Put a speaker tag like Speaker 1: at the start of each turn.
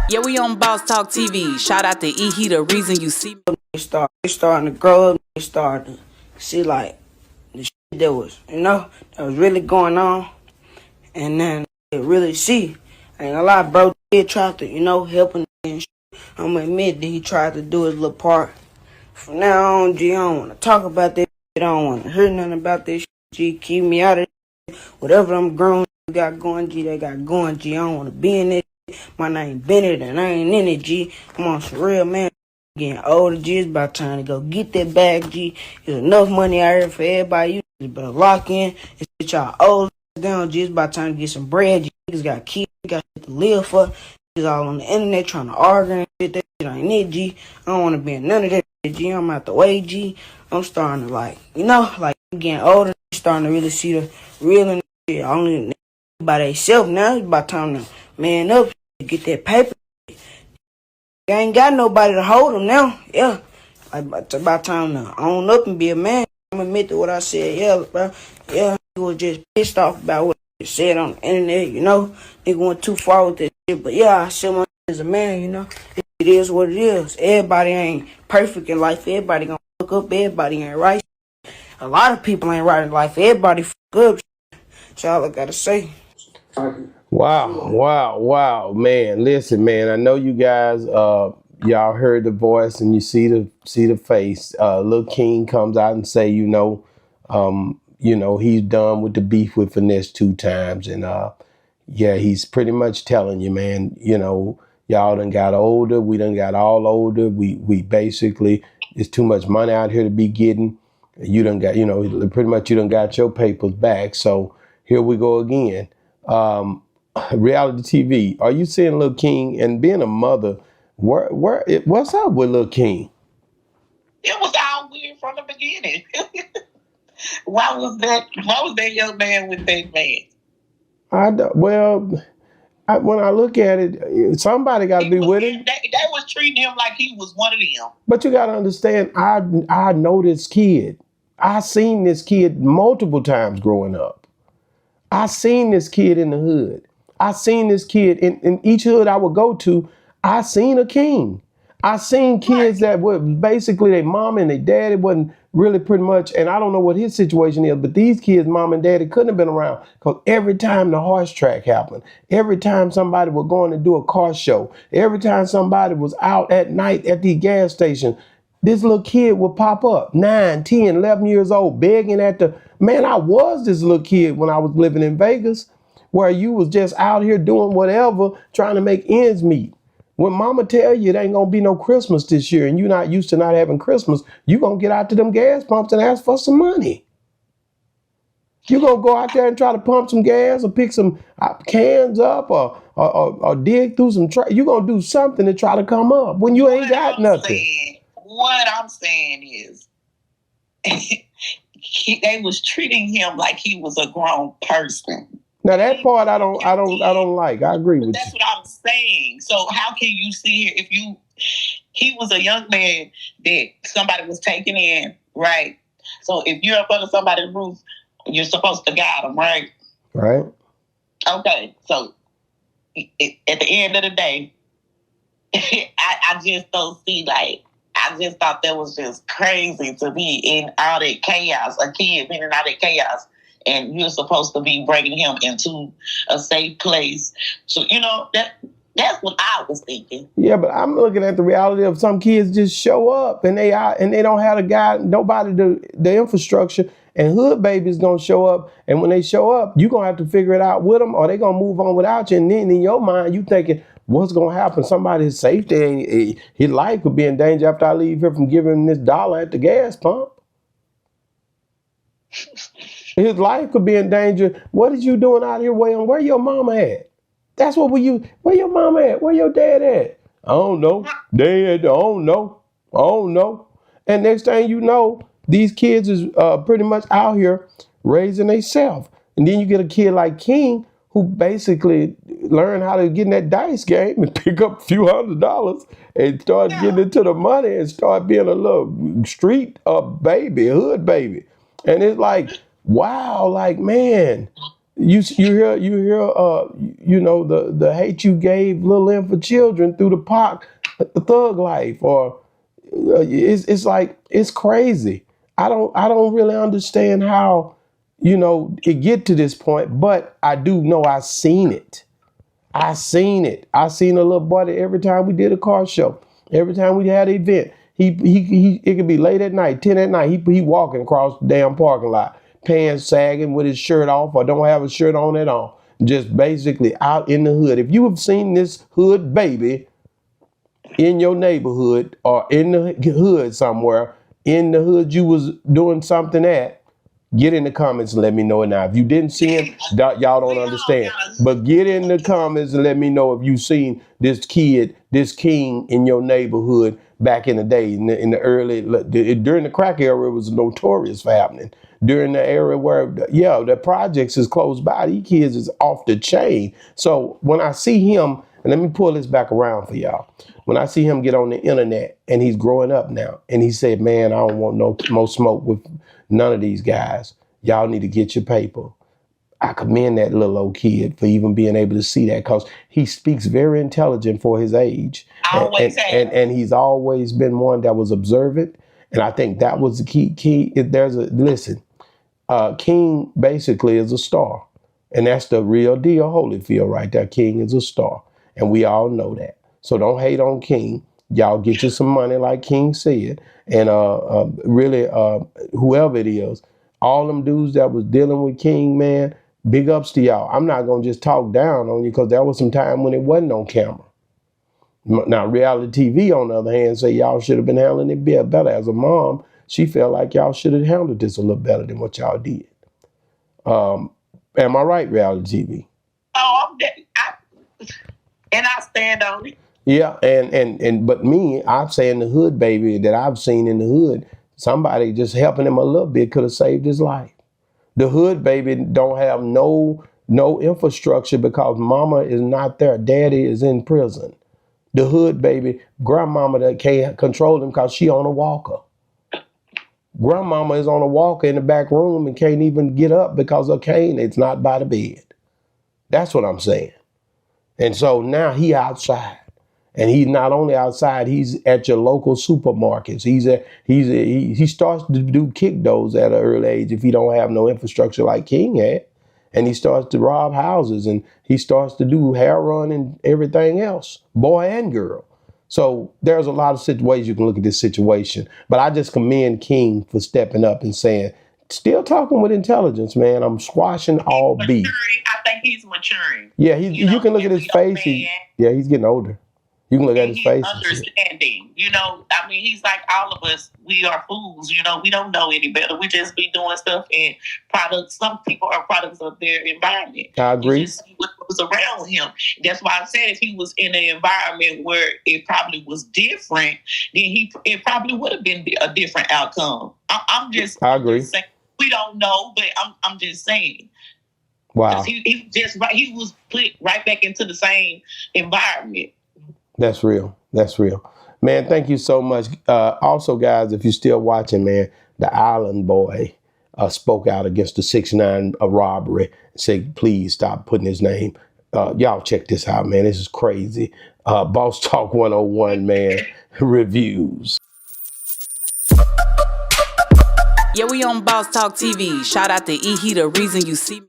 Speaker 1: Yeah, we on Boss Talk TV. Shout out to E. He the reason you see me.
Speaker 2: They starting to grow up. They starting to see like the shit that was, that was really going on. And then they really see. Ain't a lot, bro. Did try to, help him and shit. I'm gonna admit that he tried to do his little part. From now on, G, I don't want to talk about this shit. I don't want to hear nothing about this shit, G. Keep me out of it. Whatever them grown got going, G, they got going, G. I don't want to be in it. My name Bennett and I ain't in it, G. I'm on some real, man. Getting older, G. It's about time to go get that bag, G. There's enough money out here for everybody. You just better lock in and get y'all old down, G. It's about time to get some bread, G. Niggas got kids, got shit to live for. Niggas all on the internet trying to argue and shit. That shit ain't it, G. I don't want to be in none of that shit, G. I'm out the way, G. I'm starting to I'm getting older. Starting to really see the real and shit. Only by themselves now. It's about time to man up, get that paper. I ain't got nobody to hold them now. Yeah. It's about time to own up and be a man. I'm admit to what I said. Yeah, bro. Yeah, he was just pissed off about what he said on the internet, Nigga went too far with that shit. But yeah, I said myself as a man, It is what it is. Everybody ain't perfect in life. Everybody gonna fuck up. Everybody ain't right. A lot of people ain't right in life. Everybody fuck up. That's all I gotta say.
Speaker 3: Wow, man. Listen, man, I know you guys, y'all heard the voice and you see the face. Lil King comes out and say, he's done with the beef with Finesse 2 times. And yeah, he's pretty much telling you, man, y'all done got older. We done got all older. We basically, it's too much money out here to be getting. You done got, pretty much you done got your papers back. So here we go again. Reality TV. Are you seeing Lil King and being a mother? What's up with Lil King?
Speaker 4: It was all weird from the beginning. Why was that young man with that man?
Speaker 3: When I look at it, somebody got to be with him.
Speaker 4: They was treating him like he was one of them.
Speaker 3: But you got to understand, I know this kid. I seen this kid multiple times growing up. I seen this kid in the hood. I seen this kid in each hood I would go to. I seen a King. I seen kids that were basically their mom and their daddy wasn't really pretty much, and I don't know what his situation is, but these kids, mom and daddy couldn't have been around because every time the horse track happened, every time somebody was going to do a car show, every time somebody was out at night at the gas station, this little kid would pop up, 9, 10, 11 years old, begging at the, man, I was this little kid when I was living in Vegas, where you was just out here doing whatever, trying to make ends meet. When mama tell you it ain't gonna be no Christmas this year and you're not used to not having Christmas, you gonna get out to them gas pumps and ask for some money. You gonna go out there and try to pump some gas or pick some cans up or dig through some you gonna do something to try to come up when you ain't got nothing.
Speaker 4: What I'm saying is they was treating him like he was a grown person.
Speaker 3: Now that part I don't like. I agree with you.
Speaker 4: That's what I'm saying. So how can you see here if he was a young man that somebody was taking in, right? So if you're up under somebody's roof, you're supposed to guide them, right?
Speaker 3: Right.
Speaker 4: Okay. So at the end of the day, I just don't see I just thought that was just crazy to be in all that chaos, a kid being in all that chaos. And you're supposed to be bringing him into a safe place. So, that's what I was thinking.
Speaker 3: Yeah, but I'm looking at the reality of some kids just show up and they don't have nobody the infrastructure, and hood babies gonna show up. And when they show up, you're gonna have to figure it out with them or they gonna move on without you. And then in your mind, you thinking, what's gonna happen? Somebody's safety, his life could be in danger after I leave here from giving him this $1 at the gas pump. His life could be in danger. What is you doing out here, William? Where your mama at? That's what where your mama at? Where your dad at? I don't know. Dad, I don't know. And next thing you know, these kids is pretty much out here raising themselves. And then you get a kid like King who basically learned how to get in that dice game and pick up a few $100s and start getting into the money and start being a little street baby, hood baby. And it's like, wow, like, man, you hear you know the hate you gave Lil M for children through the Pac Thug Life, or it's like it's crazy. I don't really understand how it get to this point, but I do know I seen it. I seen it. I seen a little boy that every time we did a car show, every time we had an event, he it could be late at night, 10 at night, he walking across the damn parking lot, pants sagging with his shirt off or don't have a shirt on at all. Just basically out in the hood. If you have seen this hood baby in your neighborhood or in the hood somewhere, in the hood you was doing something at, get in the comments and let me know it now. If you didn't see him, y'all don't understand. But get in the comments and let me know if you seen this kid, this king in your neighborhood back in the day, in the early, during the crack era, it was notorious for happening. During the era where, the projects is close by, these kids is off the chain. So when I see him, and let me pull this back around for y'all. When I see him get on the internet and he's growing up now and he said, man, I don't want no more smoke with none of these guys. Y'all need to get your paper. I commend that little old kid for even being able to see that, because he speaks very intelligent for his age. And he's always been one that was observant. And I think that was the key. Listen, King basically is a star. And that's the real deal Holyfield right there. King is a star. And we all know that. So don't hate on King. Y'all get you some money like King said. And really, whoever it is, all them dudes that was dealing with King, man, big ups to y'all. I'm not going to just talk down on you, because there was some time when it wasn't on camera. Now, reality TV, on the other hand, say y'all should have been handling it better. As a mom, she felt like y'all should have handled this a little better than what y'all did. Am I right, reality TV?
Speaker 4: Oh, and I stand on it.
Speaker 3: Yeah, but me, I'm saying the hood baby that I've seen in the hood, somebody just helping him a little bit could have saved his life. The hood baby don't have no infrastructure because mama is not there. Daddy is in prison. The hood baby, grandmama that can't control him because she on a walker. Grandmama is on a walker in the back room and can't even get up because her cane is not by the bed. That's what I'm saying. And so now he outside. And he's not only outside, he's at your local supermarkets. He starts to do kick those at an early age if he don't have no infrastructure like King had. And he starts to rob houses, and he starts to do hair run and everything else, boy and girl. So there's a lot of ways you can look at this situation. But I just commend King for stepping up and saying, still talking with intelligence, man. I'm squashing all beef.
Speaker 4: I think he's maturing.
Speaker 3: Yeah, you can look at his face. He's getting older. You can look at his face.
Speaker 4: Understanding, I mean, he's like all of us. We are fools, we don't know any better. We just be doing stuff and products. Some people are products of their environment.
Speaker 3: I agree.
Speaker 4: You just see what was around him. That's why I said if he was in an environment where it probably was different, then it probably would have been a different outcome. I agree. Just saying, we don't know, but I'm just saying.
Speaker 3: Wow.
Speaker 4: He was put right back into the same environment.
Speaker 3: That's real. That's real. Man, thank you so much. Also, guys, if you're still watching, man, the Island Boy spoke out against the 6ix9ine robbery and said, please stop putting his name. Y'all check this out, man. This is crazy. Boss Talk 101, man, reviews.
Speaker 1: Yeah, we on Boss Talk TV. Shout out to E. He the reason you see me.